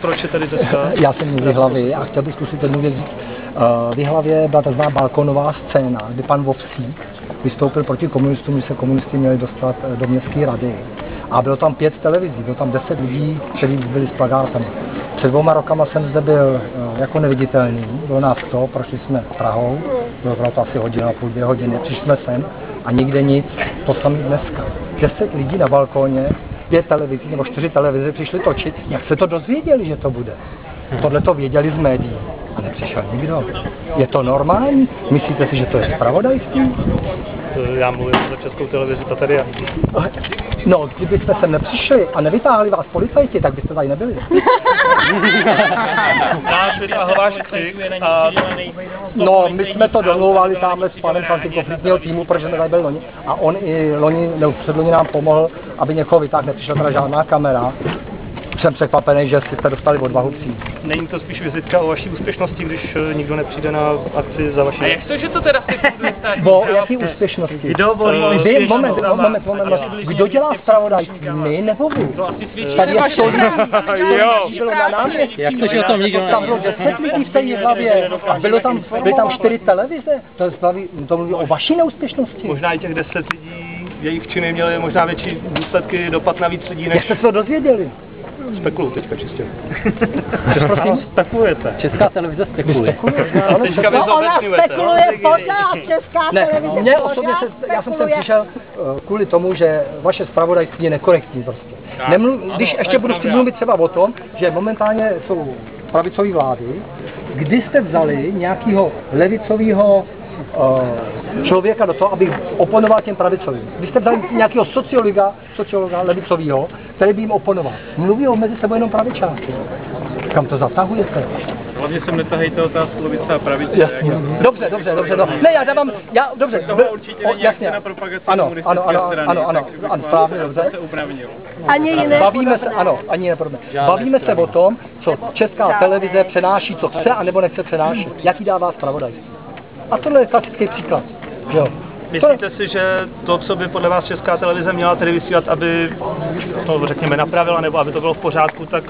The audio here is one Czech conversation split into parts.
Proč je tady dneska? Já jsem z Jihlavy a chtěl bych zkusit jednu věc říct. V Jihlavě byla tzv. Balkonová scéna, kdy pan Vovsík vystoupil proti komunistům, když se komunisti měli dostat do městské rady. A bylo tam 5 televizí, bylo tam 10 lidí, kteří byli s plakátami. Před 2 rokama jsem zde byl jako neviditelný, bylo nás 100, prošli jsme Prahou, bylo to asi hodinu a půl, 2 hodiny, přišli jsme sem a nikde nic, to samé dneska. 10 lidí na balkóně, 5 televizí nebo 4 televize přišli točit, jak se to dozvěděli, že to bude. Tohle to věděli z médií a nepřišel nikdo. Je to normální? Myslíte si, že to je zpravodajství? Já mluvím za Českou televizi, to tady je. No, kdybyste sem nepřišli a nevytáhli vás policajti, tak byste tady nebyli. Náš vytahováš křik a... No, my jsme to domlouvali tamhle s panem antikonfliktního týmu, protože jsme tady byli loni. A on i loni, nebo předloni nám pomohl, aby někoho vytáhl, nepřišla teda žádná kamera. Jsem překvapený, že jste dostali odvahu přijít. Není to spíš vizitka o vaší úspěšnosti, když nikdo nepřijde na akci za vaši... A jak to, že to teda O jaký úspěšnosti? Kdo volí? Moment. Kdo dělá zpravodajství? My nebo vy? Tady je 100 lidí. Bylo na náměstí. Jak to, že o tom nikdo Tam bylo 10 lidí v té Jihlavě. Byly tam 4 televize. To mluví o vaší neúspěšnosti. Možná i těch 10 lidí, jejich činy měly možná větší důsledky, dopad na víc lidí, než... Jak jste se to dozvěděli? Spekuluju teďka čistě. Prosím? Spekulujete. Česká televize spekuluje. Teďka vy Ona zobecňujete. spekuluje pod nás, Česká televize. Ne, mě osobně já jsem sem přišel kvůli tomu, že vaše zpravodajství je nekorektní prostě. Když ještě budu si mluvit třeba o tom, že momentálně jsou pravicové vlády, kdy jste vzali nějakého levicového člověka do toho, aby oponoval těm pravicovým. Vy jste vzali nějakého sociologa levicového, který by jim oponoval. Mluví o mezi sebou jenom pravičáky. Kam to zatahujete? Hlavně sem netahejte otázku levice a pravice. Dobře, no. Ne, dobře. Určitě není akce na propagaci komunistické strany. Ano, správně, dobře. Se upravnil. Ani jiné. Bavíme se o tom, co Česká televize přenáší, co chce a nebo nechce přenášet. Jaký dává zpravodajství. A tohle je klasický příklad. Jo. Myslíte si, že to, co by podle vás Česká televize měla tedy vysílat, aby to řekněme napravila, nebo aby to bylo v pořádku, tak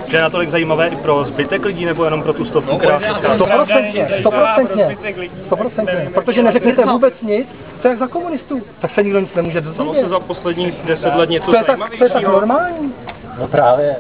že je natolik zajímavé i pro zbytek lidí, nebo jenom pro tu 100, která se stala? 100%. Protože neřeknete vůbec nic, to je jak za komunistů, tak se nikdo nic nemůže Stalo dozvědět. se za posledních 10 let něco To je zajímavějšího? tak normální. No právě.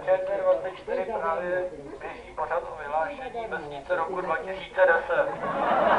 ČT 24 právě běží pořad o vyhlášení vesnice roku 2010.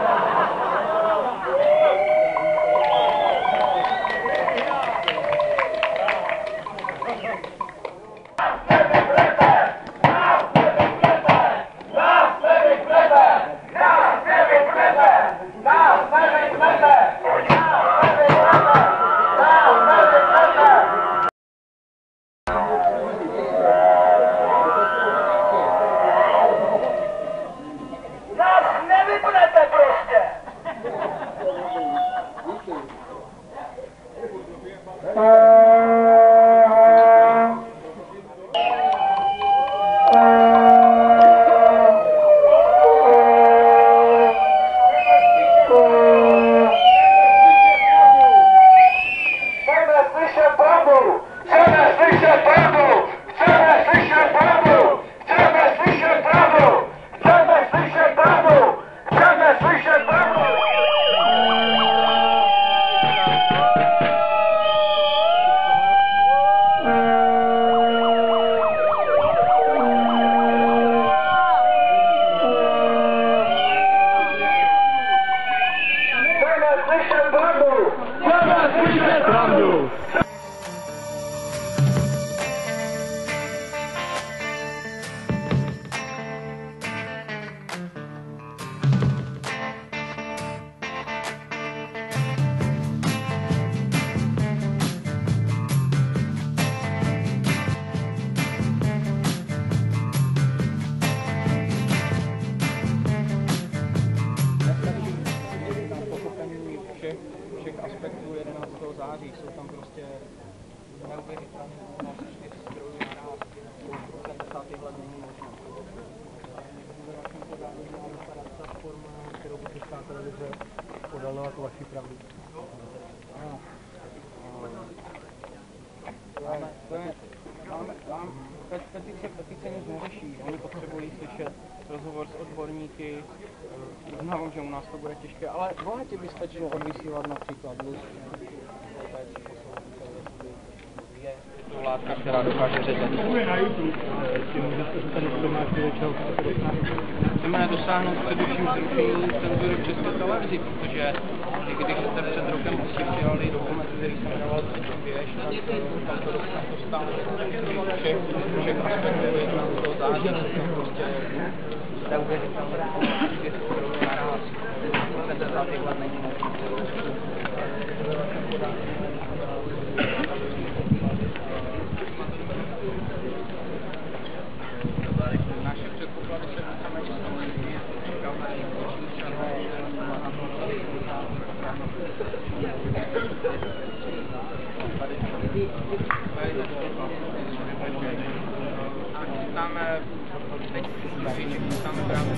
září, jsou tam prostě neuvěřitelné množství strojů naraz, 70. let není možné. Forma, kterou by Česká televize podala jako vaši pravdu. Petice nic neřeší, oni potřebují slyšet rozhovor s odborníky, uznávám, že u nás to bude těžké, ale bohatě by stačilo odvysílat například je to látka, která dokáže řezat. Chceme dosáhnout především zrušení cenzury v České televizi, protože když jste před rokem přijali dokument, který jsem dával před běž, tak to stále všech aspektů jedná toho září, prostě neuvěřitelné naraz, 70. let není možné. Naše předpoklady se víceméně stanoví, chystáme právě